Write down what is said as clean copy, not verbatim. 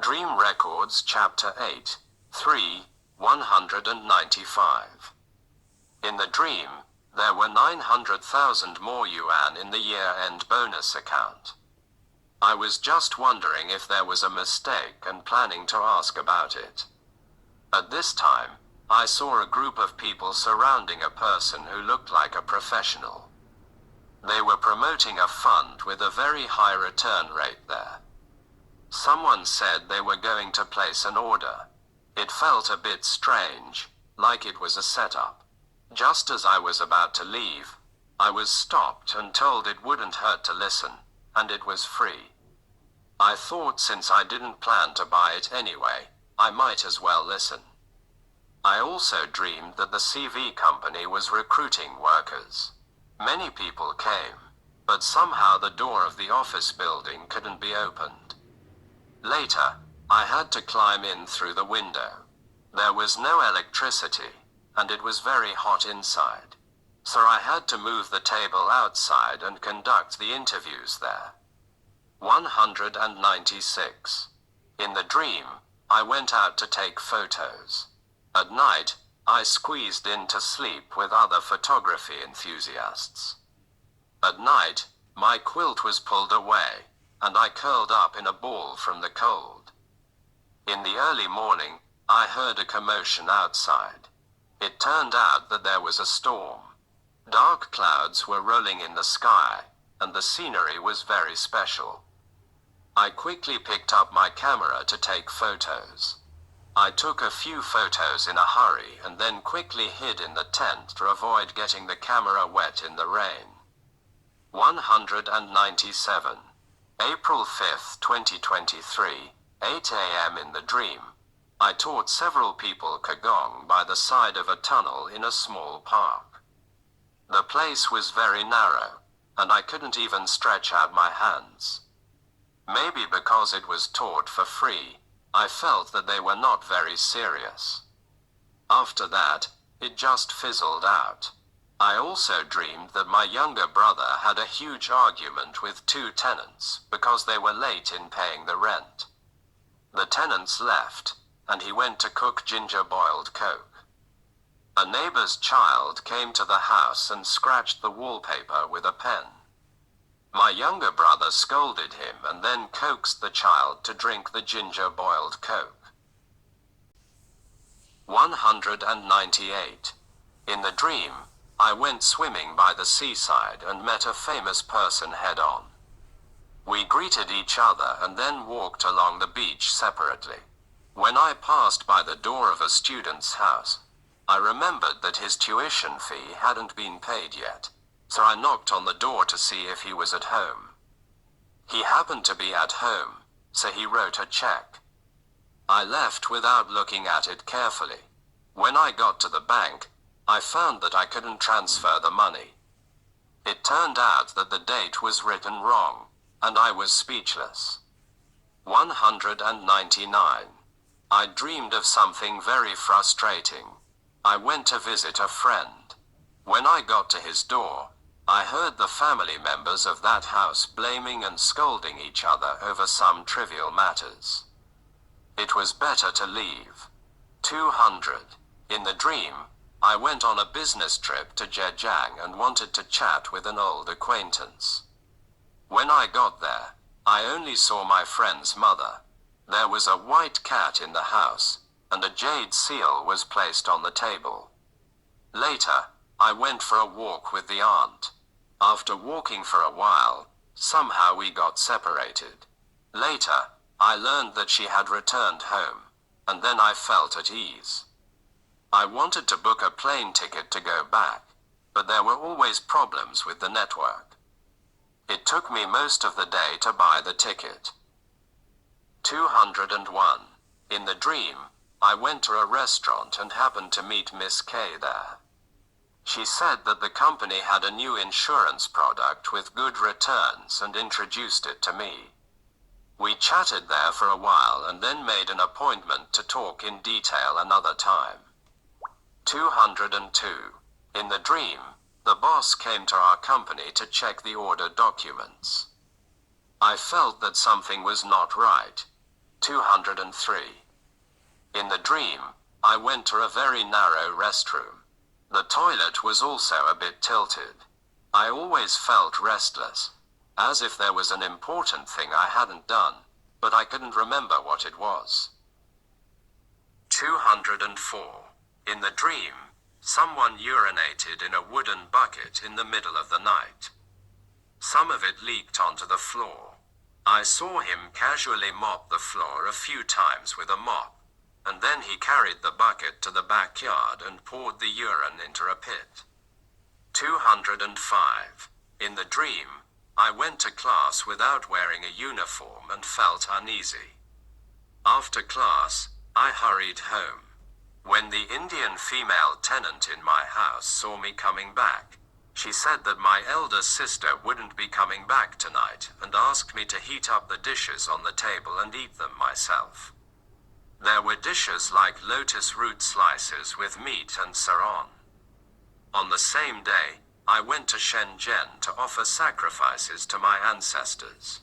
Dream Records Chapter 8, 3, 195. In the dream, there were 900,000 more yuan in the year-end bonus account. I was just wondering if there was a mistake and planning to ask about it. At this time, I saw a group of people surrounding a person who looked like a professional. They were promoting a fund with a very high return rate there. Someone said they were going to place an order. It felt a bit strange, like it was a setup. Just as I was about to leave, I was stopped and told it wouldn't hurt to listen, and it was free. I thought since I didn't plan to buy it anyway, I might as well listen. I also dreamed that the CV company was recruiting workers. Many people came, but somehow the door of the office building couldn't be opened. Later, I had to climb in through the window. There was no electricity, and it was very hot inside, so I had to move the table outside and conduct the interviews there. 196. In the dream, I went out to take photos. At night, I squeezed in to sleep with other photography enthusiasts. At night, my quilt was pulled away, and I curled up in a ball from the cold. In the early morning, I heard a commotion outside. It turned out that there was a storm. Dark clouds were rolling in the sky, and the scenery was very special. I quickly picked up my camera to take photos. I took a few photos in a hurry and then quickly hid in the tent to avoid getting the camera wet in the rain. 197. April 5, 2023, 8 a.m. in the dream. I taught several people Qigong by the side of a tunnel in a small park. The place was very narrow, and I couldn't even stretch out my hands. Maybe because it was taught for free, I felt that they were not very serious. After that, it just fizzled out. I also dreamed that my younger brother had a huge argument with two tenants because they were late in paying the rent. The tenants left, and he went to cook ginger-boiled Coke. A neighbor's child came to the house and scratched the wallpaper with a pen. My younger brother scolded him and then coaxed the child to drink the ginger-boiled Coke. 198. In the dream, I went swimming by the seaside and met a famous person head-on. We greeted each other and then walked along the beach separately. When I passed by the door of a student's house, I remembered that his tuition fee hadn't been paid yet, so I knocked on the door to see if he was at home. He happened to be at home, so he wrote a check. I left without looking at it carefully. When I got to the bank, I found that I couldn't transfer the money. It turned out that the date was written wrong, and I was speechless. 199. I dreamed of something very frustrating. I went to visit a friend. When I got to his door, I heard the family members of that house blaming and scolding each other over some trivial matters. It was better to leave. 200. In the dream, I went on a business trip to Zhejiang and wanted to chat with an old acquaintance. When I got there, I only saw my friend's mother. There was a white cat in the house, and a jade seal was placed on the table. Later, I went for a walk with the aunt. After walking for a while, somehow we got separated. Later, I learned that she had returned home, and then I felt at ease. I wanted to book a plane ticket to go back, but there were always problems with the network. It took me most of the day to buy the ticket. 201. In the dream, I went to a restaurant and happened to meet Miss K there. She said that the company had a new insurance product with good returns and introduced it to me. We chatted there for a while and then made an appointment to talk in detail another time. 202. In the dream, the boss came to our company to check the order documents. I felt that something was not right. 203. In the dream, I went to a very narrow restroom. The toilet was also a bit tilted. I always felt restless, as if there was an important thing I hadn't done, but I couldn't remember what it was. 204. In the dream, someone urinated in a wooden bucket in the middle of the night. Some of it leaked onto the floor. I saw him casually mop the floor a few times with a mop, and then he carried the bucket to the backyard and poured the urine into a pit. 205. In the dream, I went to class without wearing a uniform and felt uneasy. After class, I hurried home. When the Indian female tenant in my house saw me coming back, she said that my elder sister wouldn't be coming back tonight and asked me to heat up the dishes on the table and eat them myself. There were dishes like lotus root slices with meat and saron. On the same day, I went to Shenzhen to offer sacrifices to my ancestors.